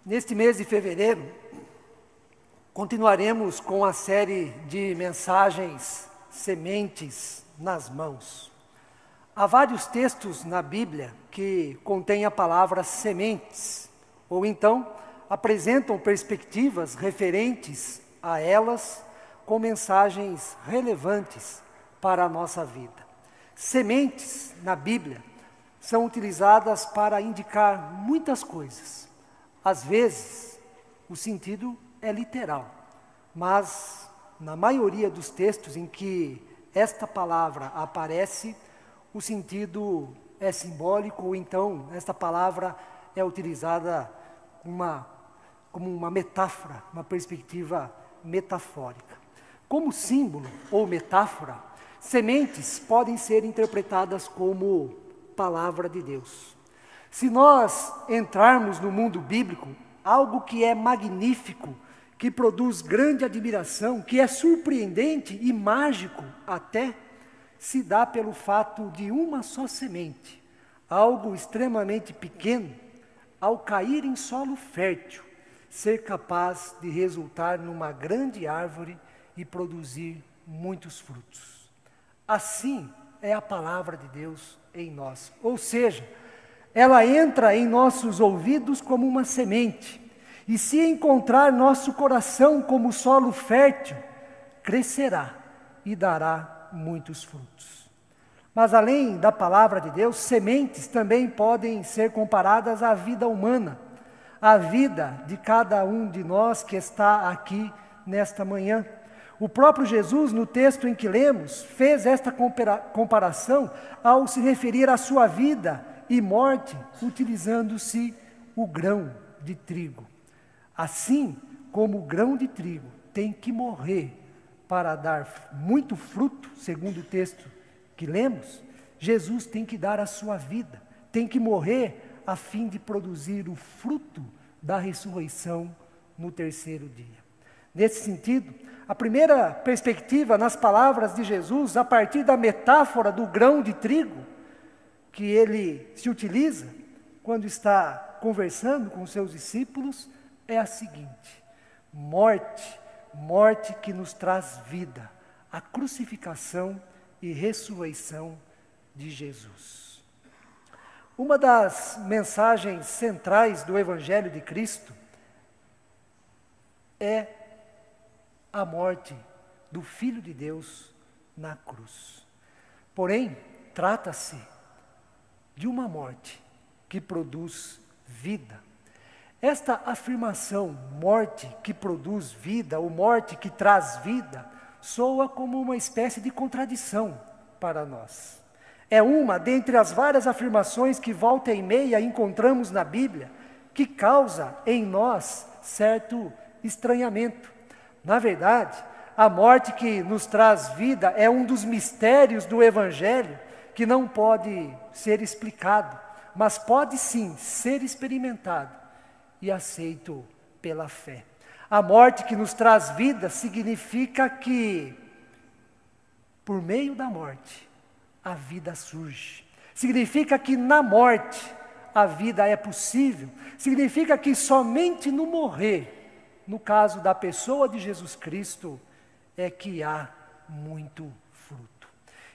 Neste mês de fevereiro, continuaremos com a série de mensagens Sementes nas Mãos. Há vários textos na Bíblia que contêm a palavra sementes, ou então apresentam perspectivas referentes a elas com mensagens relevantes para a nossa vida. Sementes na Bíblia são utilizadas para indicar muitas coisas. Às vezes, o sentido é literal, mas na maioria dos textos em que esta palavra aparece, o sentido é simbólico, ou então esta palavra é utilizada como uma metáfora, uma perspectiva metafórica. Como símbolo ou metáfora, sementes podem ser interpretadas como palavra de Deus. Se nós entrarmos no mundo bíblico, algo que é magnífico, que produz grande admiração, que é surpreendente e mágico até, se dá pelo fato de uma só semente, algo extremamente pequeno, ao cair em solo fértil, ser capaz de resultar numa grande árvore e produzir muitos frutos. Assim é a palavra de Deus em nós, ou seja, ela entra em nossos ouvidos como uma semente, e se encontrar nosso coração como solo fértil, crescerá e dará muitos frutos. Mas além da palavra de Deus, sementes também podem ser comparadas à vida humana, à vida de cada um de nós que está aqui nesta manhã. O próprio Jesus, no texto em que lemos, fez esta comparação ao se referir à sua vida e morte, utilizando-se o grão de trigo. Assim como o grão de trigo tem que morrer para dar muito fruto, segundo o texto que lemos, Jesus tem que dar a sua vida, tem que morrer a fim de produzir o fruto da ressurreição no terceiro dia. Nesse sentido, a primeira perspectiva nas palavras de Jesus, a partir da metáfora do grão de trigo, que ele se utiliza quando está conversando com seus discípulos, é a seguinte: morte que nos traz vida, a crucificação e ressurreição de Jesus. Uma das mensagens centrais do Evangelho de Cristo é a morte do Filho de Deus na cruz. Porém, trata-se de uma morte que produz vida. Esta afirmação, morte que produz vida, ou morte que traz vida, soa como uma espécie de contradição para nós. É uma dentre as várias afirmações que volta e meia encontramos na Bíblia, que causa em nós certo estranhamento. Na verdade, a morte que nos traz vida é um dos mistérios do Evangelho que não pode ser explicado, mas pode sim ser experimentado e aceito pela fé. A morte que nos traz vida significa que, por meio da morte, a vida surge. Significa que na morte a vida é possível. Significa que somente no morrer, no caso da pessoa de Jesus Cristo, é que há muito fruto.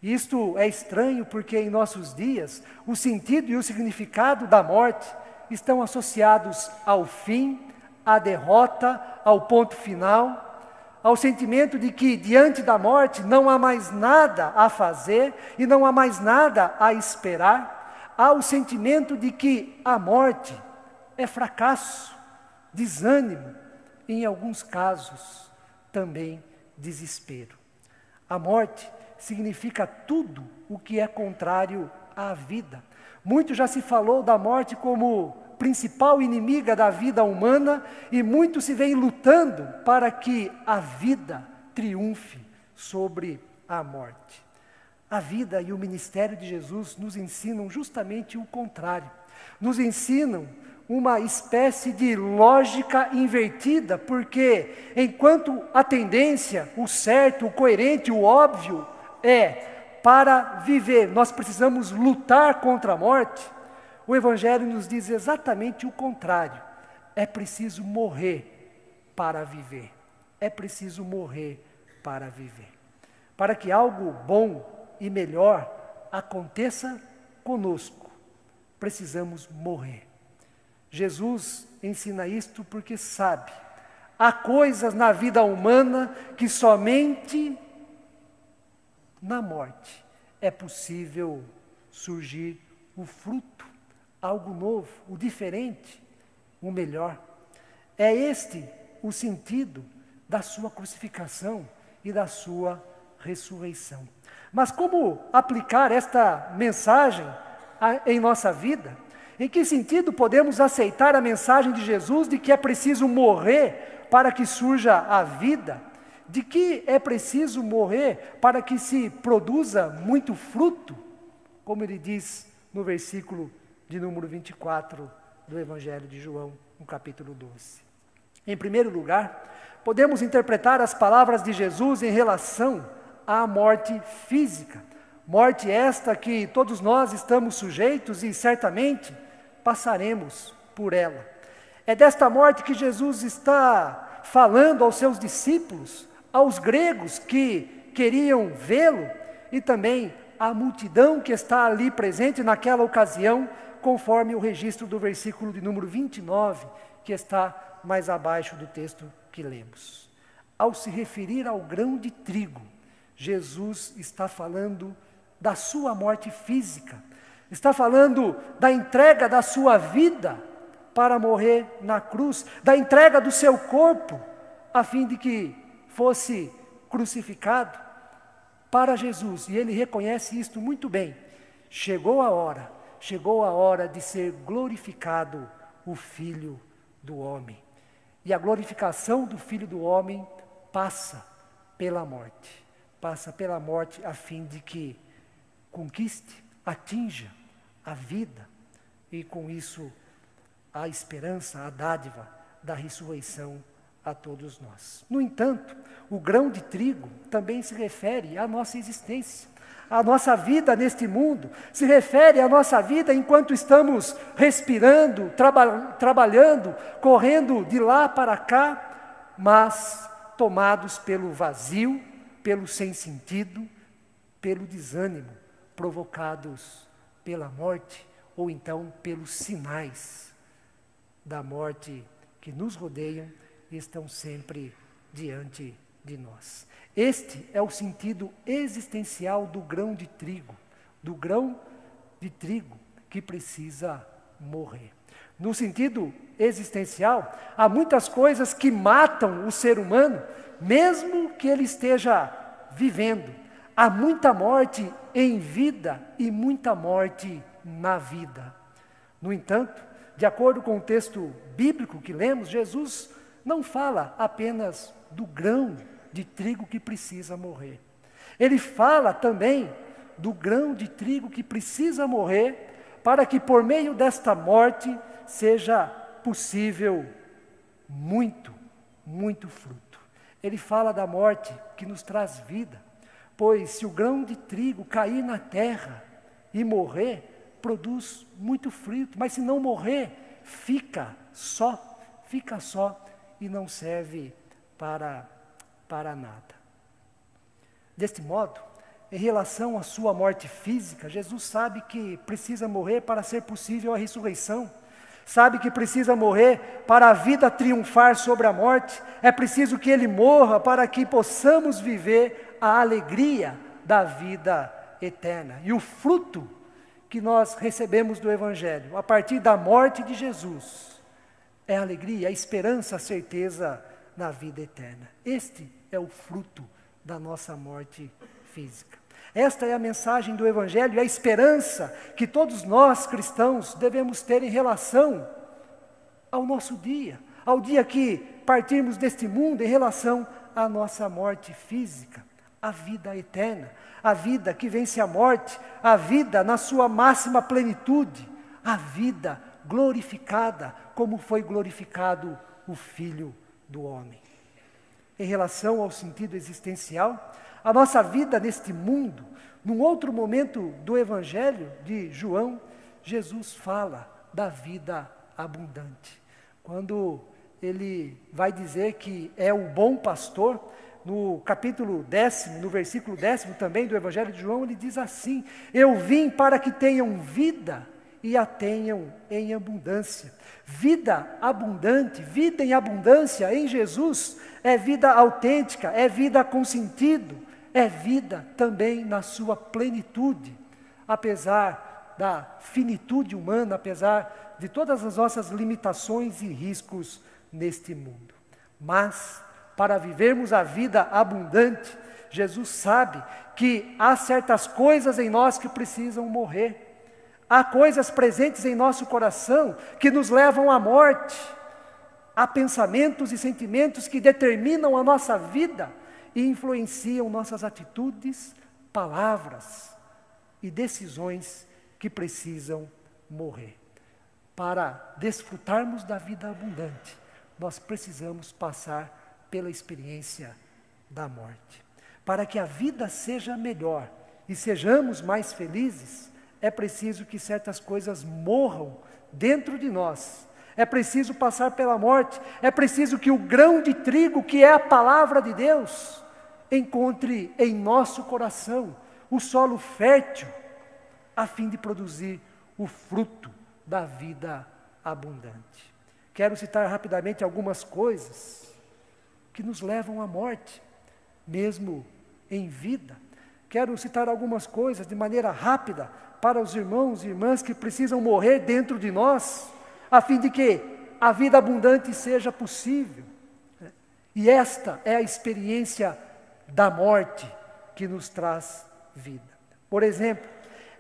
Isto é estranho porque em nossos dias o sentido e o significado da morte estão associados ao fim, à derrota, ao ponto final, ao sentimento de que diante da morte não há mais nada a fazer e não há mais nada a esperar, ao sentimento de que a morte é fracasso, desânimo, e em alguns casos também desespero. A morte significa tudo o que é contrário à vida. Muito já se falou da morte como principal inimiga da vida humana e muito se vem lutando para que a vida triunfe sobre a morte. A vida e o ministério de Jesus nos ensinam justamente o contrário. Nos ensinam uma espécie de lógica invertida, porque enquanto a tendência, o certo, o coerente, o óbvio é para viver, nós precisamos lutar contra a morte, o Evangelho nos diz exatamente o contrário. é preciso morrer para viver. É preciso morrer para viver. Para que algo bom e melhor aconteça conosco, precisamos morrer. Jesus ensina isto porque sabe, há coisas na vida humana que somente na morte é possível surgir o fruto, algo novo, o diferente, o melhor. É este o sentido da sua crucificação e da sua ressurreição. Mas como aplicar esta mensagem em nossa vida? Em que sentido podemos aceitar a mensagem de Jesus de que é preciso morrer para que surja a vida? De que é preciso morrer para que se produza muito fruto? Como ele diz no versículo de número 24 do Evangelho de João, no capítulo 12. Em primeiro lugar, podemos interpretar as palavras de Jesus em relação à morte física. Morte esta que todos nós estamos sujeitos e certamente passaremos por ela. É desta morte que Jesus está falando aos seus discípulos, aos gregos que queriam vê-lo e também à multidão que está ali presente naquela ocasião, conforme o registro do versículo de número 29, que está mais abaixo do texto que lemos. Ao se referir ao grão de trigo, Jesus está falando da sua morte física, está falando da entrega da sua vida para morrer na cruz, da entrega do seu corpo, a fim de que fosse crucificado para Jesus. E ele reconhece isto muito bem. Chegou a hora de ser glorificado o Filho do Homem. E a glorificação do Filho do Homem passa pela morte a fim de que conquiste, atinja a vida e com isso a esperança, a dádiva da ressurreição a todos nós. No entanto, o grão de trigo também se refere à nossa existência, à nossa vida neste mundo, se refere à nossa vida enquanto estamos respirando, trabalhando, correndo de lá para cá, mas tomados pelo vazio, pelo sem sentido, pelo desânimo, provocados pela morte, ou então pelos sinais da morte que nos rodeiam e estão sempre diante de nós. Este é o sentido existencial do grão de trigo que precisa morrer. No sentido existencial, há muitas coisas que matam o ser humano, mesmo que ele esteja vivendo. Há muita morte em vida e muita morte na vida. No entanto, de acordo com o texto bíblico que lemos, Jesus não fala apenas do grão de trigo que precisa morrer. Ele fala também do grão de trigo que precisa morrer para que por meio desta morte seja possível muito fruto. Ele fala da morte que nos traz vida, pois se o grão de trigo cair na terra e morrer, produz muito fruto, mas se não morrer, fica só e não serve para nada. Deste modo, em relação à sua morte física, Jesus sabe que precisa morrer para ser possível a ressurreição, sabe que precisa morrer para a vida triunfar sobre a morte, é preciso que ele morra para que possamos viver a alegria da vida eterna. E o fruto que nós recebemos do Evangelho, a partir da morte de Jesus, é a alegria, a esperança, a certeza na vida eterna. Este é o fruto da nossa morte física. Esta é a mensagem do Evangelho, a esperança que todos nós cristãos devemos ter em relação ao nosso dia, ao dia que partirmos deste mundo, em relação à nossa morte física, a vida eterna, a vida que vence a morte, a vida na sua máxima plenitude, a vida glorificada, como foi glorificado o Filho do Homem. Em relação ao sentido existencial, a nossa vida neste mundo, num outro momento do Evangelho de João, Jesus fala da vida abundante. quando ele vai dizer que é o bom pastor, no capítulo 10, no versículo 10 também do Evangelho de João, ele diz assim: eu vim para que tenham vida e a tenham em abundância. Vida abundante, vida em abundância em Jesus é vida autêntica, é vida com sentido, é vida também na sua plenitude, apesar da finitude humana, apesar de todas as nossas limitações e riscos neste mundo. Mas, para vivermos a vida abundante, Jesus sabe que há certas coisas em nós que precisam morrer. Há coisas presentes em nosso coração que nos levam à morte. Há pensamentos e sentimentos que determinam a nossa vida e influenciam nossas atitudes, palavras e decisões que precisam morrer. Para desfrutarmos da vida abundante, nós precisamos passar pela experiência da morte. Para que a vida seja melhor e sejamos mais felizes, é preciso que certas coisas morram dentro de nós. É preciso passar pela morte. É preciso que o grão de trigo, que é a palavra de Deus, encontre em nosso coração o solo fértil, a fim de produzir o fruto da vida abundante. Quero citar rapidamente algumas coisas que nos levam à morte, mesmo em vida. Quero citar algumas coisas de maneira rápida para os irmãos e irmãs que precisam morrer dentro de nós, a fim de que a vida abundante seja possível. E esta é a experiência da morte que nos traz vida. Por exemplo,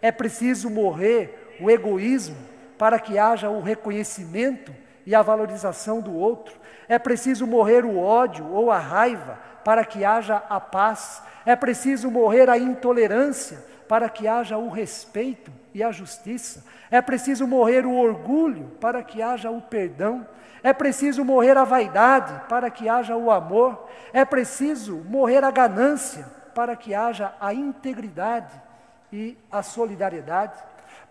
é preciso morrer o egoísmo para que haja o reconhecimento e a valorização do outro. É preciso morrer o ódio ou a raiva para que haja a paz. É preciso morrer a intolerância para que haja o respeito e a justiça. É preciso morrer o orgulho para que haja o perdão. É preciso morrer a vaidade para que haja o amor. É preciso morrer a ganância para que haja a integridade e a solidariedade.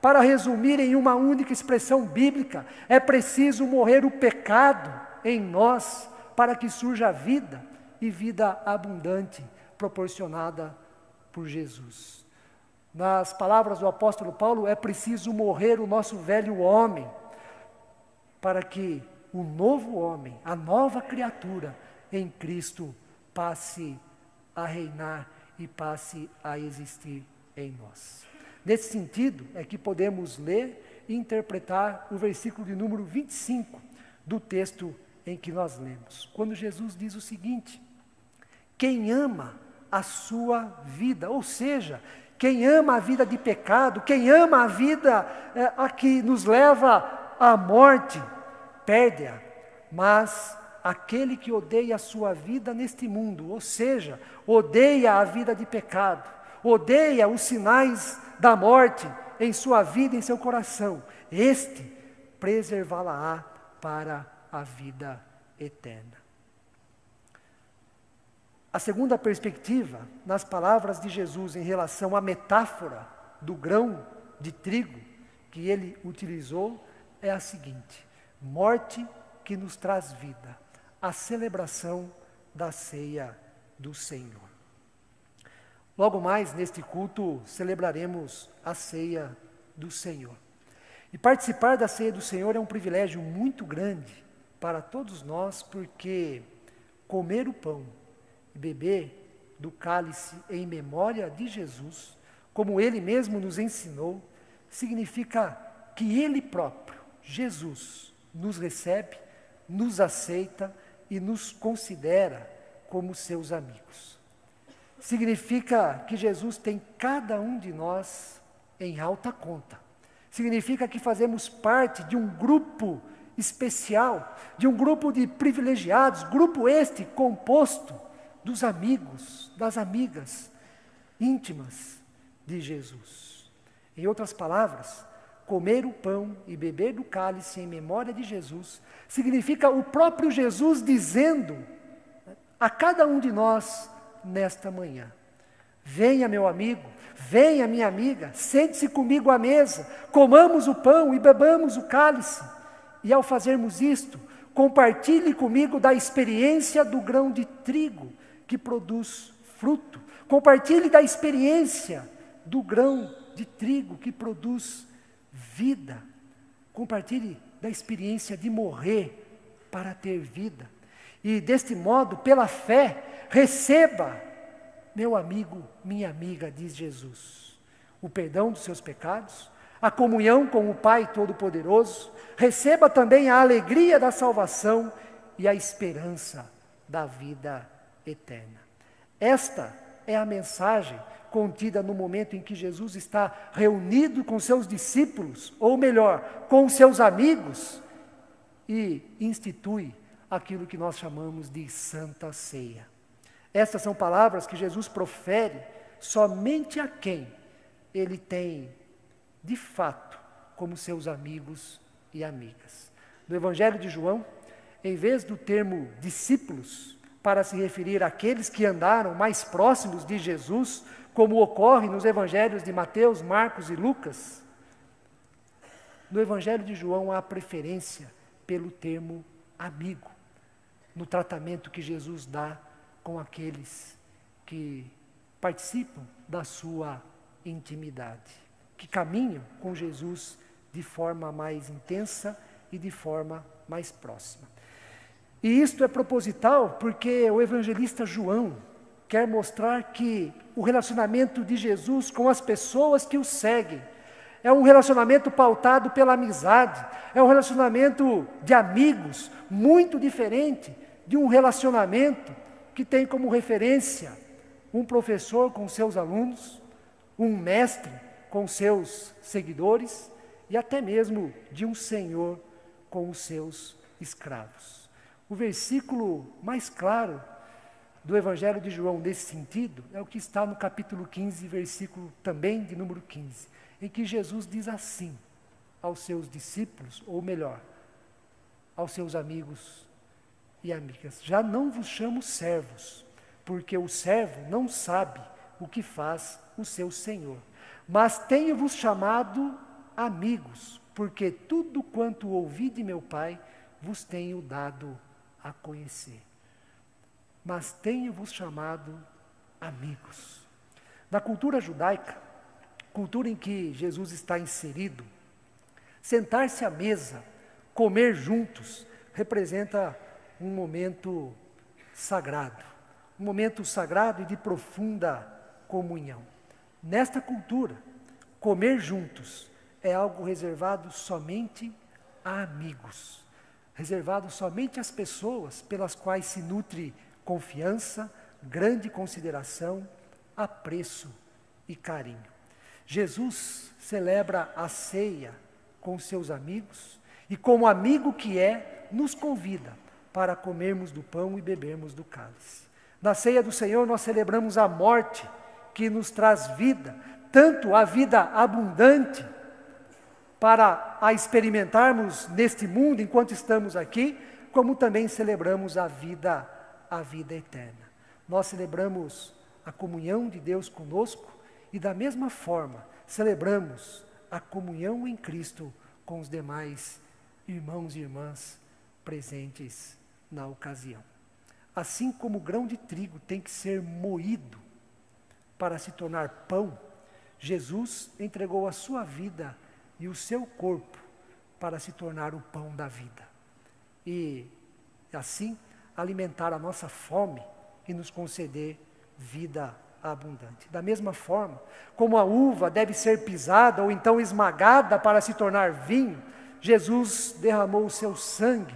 Para resumir em uma única expressão bíblica, é preciso morrer o pecado em nós para que surja a vida e vida abundante proporcionada por Jesus. Nas palavras do apóstolo Paulo, é preciso morrer o nosso velho homem para que o novo homem, a nova criatura em Cristo passe a reinar e passe a existir em nós. Nesse sentido é que podemos ler e interpretar o versículo de número 25 do texto em que nós lemos, quando Jesus diz o seguinte: quem ama a sua vida, ou seja, quem ama a vida de pecado, quem ama a vida a que nos leva à morte, perde-a, mas aquele que odeia a sua vida neste mundo, ou seja, odeia a vida de pecado, odeia os sinais da morte em sua vida, em seu coração, este preservá-la-á para a vida eterna. A segunda perspectiva, nas palavras de Jesus em relação à metáfora do grão de trigo que ele utilizou, é a seguinte: morte que nos traz vida, a celebração da ceia do Senhor. Logo mais neste culto celebraremos a ceia do Senhor. E participar da ceia do Senhor é um privilégio muito grande para todos nós, porque comer o pão e beber do cálice em memória de Jesus, como ele mesmo nos ensinou, significa que ele próprio, Jesus, nos recebe, nos aceita e nos considera como seus amigos. Significa que Jesus tem cada um de nós em alta conta. Significa que fazemos parte de um grupo especial, de um grupo de privilegiados, grupo este composto dos amigos, das amigas íntimas de Jesus. Em outras palavras, comer o pão e beber do cálice em memória de Jesus, significa o próprio Jesus dizendo a cada um de nós nesta manhã: venha, meu amigo, venha, minha amiga, sente-se comigo à mesa, comamos o pão e bebamos o cálice. E ao fazermos isto, compartilhe comigo da experiência do grão de trigo que produz fruto. Compartilhe da experiência do grão de trigo que produz vida. Compartilhe da experiência de morrer para ter vida. E deste modo, pela fé, receba, meu amigo, minha amiga, diz Jesus, o perdão dos seus pecados, a comunhão com o Pai Todo-Poderoso, receba também a alegria da salvação e a esperança da vida eterna. Esta é a mensagem contida no momento em que Jesus está reunido com seus discípulos, ou melhor, com seus amigos, e institui aquilo que nós chamamos de Santa Ceia. Estas são palavras que Jesus profere somente a quem Ele tem, de fato, como seus amigos e amigas. No Evangelho de João, em vez do termo discípulos, para se referir àqueles que andaram mais próximos de Jesus, como ocorre nos Evangelhos de Mateus, Marcos e Lucas, no Evangelho de João há preferência pelo termo amigo, no tratamento que Jesus dá com aqueles que participam da sua intimidade, que caminham com Jesus de forma mais intensa e de forma mais próxima. E isto é proposital porque o evangelista João quer mostrar que o relacionamento de Jesus com as pessoas que o seguem é um relacionamento pautado pela amizade, é um relacionamento de amigos, muito diferente de um relacionamento que tem como referência um professor com seus alunos, um mestre com seus seguidores e até mesmo de um senhor com os seus escravos. O versículo mais claro do Evangelho de João nesse sentido é o que está no capítulo 15, versículo também de número 15, em que Jesus diz assim aos seus discípulos, ou melhor, aos seus amigos e amigas: já não vos chamo servos, porque o servo não sabe o que faz o seu senhor, mas tenho-vos chamado amigos, porque tudo quanto ouvi de meu Pai vos tenho dado a conhecer. Mas tenho-vos chamado amigos. Na cultura judaica, cultura em que Jesus está inserido, sentar-se à mesa, comer juntos, representa um momento sagrado e de profunda comunhão. Nesta cultura, comer juntos é algo reservado somente a amigos, reservado somente às pessoas pelas quais se nutre confiança, grande consideração, apreço e carinho. Jesus celebra a ceia com seus amigos e, como amigo que é, nos convida para comermos do pão e bebermos do cálice. Na ceia do Senhor nós celebramos a morte que nos traz vida, tanto a vida abundante para a experimentarmos neste mundo enquanto estamos aqui, como também celebramos a vida eterna. Nós celebramos a comunhão de Deus conosco e da mesma forma celebramos a comunhão em Cristo com os demais irmãos e irmãs presentes na ocasião. Assim como o grão de trigo tem que ser moído para se tornar pão, Jesus entregou a sua vida e o seu corpo para se tornar o pão da vida. E assim alimentar a nossa fome e nos conceder vida abundante. Da mesma forma, como a uva deve ser pisada ou então esmagada para se tornar vinho, Jesus derramou o seu sangue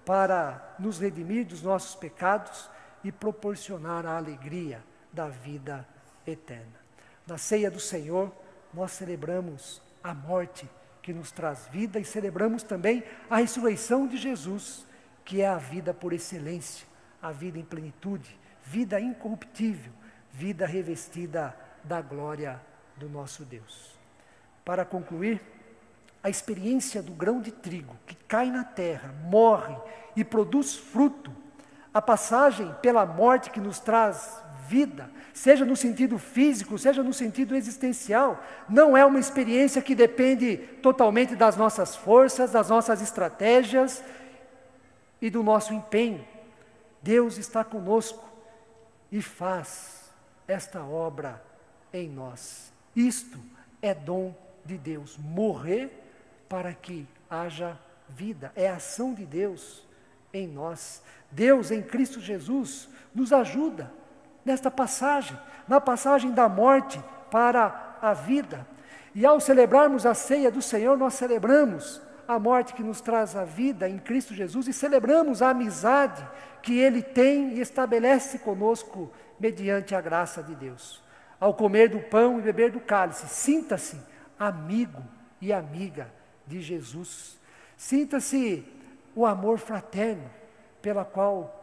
para nos redimir dos nossos pecados e proporcionar a alegria da vida eterna. Na ceia do Senhor, nós celebramos a morte que nos traz vida e celebramos também a ressurreição de Jesus, que é a vida por excelência, a vida em plenitude, vida incorruptível, vida revestida da glória do nosso Deus. Para concluir, a experiência do grão de trigo que cai na terra, morre e produz fruto, a passagem pela morte que nos traz vida, seja no sentido físico, seja no sentido existencial, não é uma experiência que depende totalmente das nossas forças, das nossas estratégias, e do nosso empenho, Deus está conosco e faz esta obra em nós. Isto é dom de Deus, morrer para que haja vida, é a ação de Deus em nós. Deus em Cristo Jesus nos ajuda nesta passagem, na passagem da morte para a vida. E ao celebrarmos a ceia do Senhor, nós celebramos a morte que nos traz a vida em Cristo Jesus e celebramos a amizade que Ele tem e estabelece conosco mediante a graça de Deus. Ao comer do pão e beber do cálice, sinta-se amigo e amiga de Jesus. Sinta-se o amor fraterno pela qual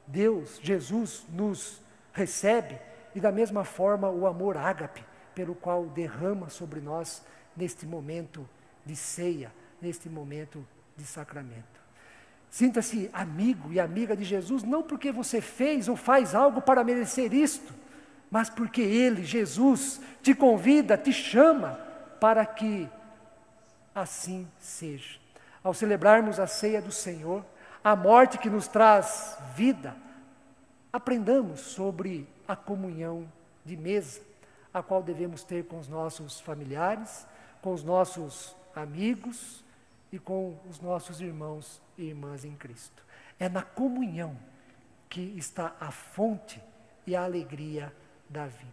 Deus, Jesus, nos recebe e da mesma forma o amor ágape pelo qual derrama sobre nós neste momento de ceia, neste momento de sacramento. Sinta-se amigo e amiga de Jesus, não porque você fez ou faz algo para merecer isto, mas porque Ele, Jesus, te convida, te chama para que assim seja. Ao celebrarmos a ceia do Senhor, a morte que nos traz vida, aprendamos sobre a comunhão de mesa, a qual devemos ter com os nossos familiares, com os nossos amigos e com os nossos irmãos e irmãs em Cristo. É na comunhão que está a fonte e a alegria da vida.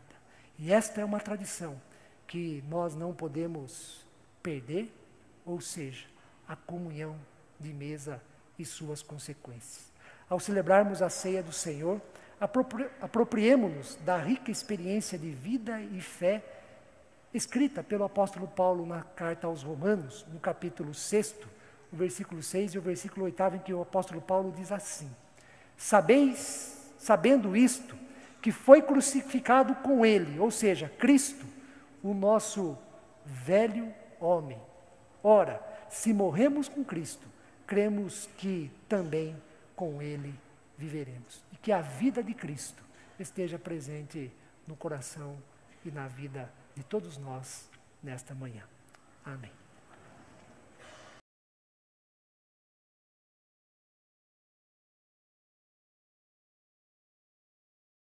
E esta é uma tradição que nós não podemos perder, ou seja, a comunhão de mesa e suas consequências. Ao celebrarmos a ceia do Senhor, apropriemo-nos da rica experiência de vida e fé escrita pelo apóstolo Paulo na carta aos Romanos, no capítulo 6, o versículo 6 e o versículo 8, em que o apóstolo Paulo diz assim: sabendo isto, que foi crucificado com ele, ou seja, Cristo, o nosso velho homem. Ora, se morremos com Cristo, cremos que também com ele viveremos. E que a vida de Cristo esteja presente no coração e na vida de todos nós nesta manhã. Amém.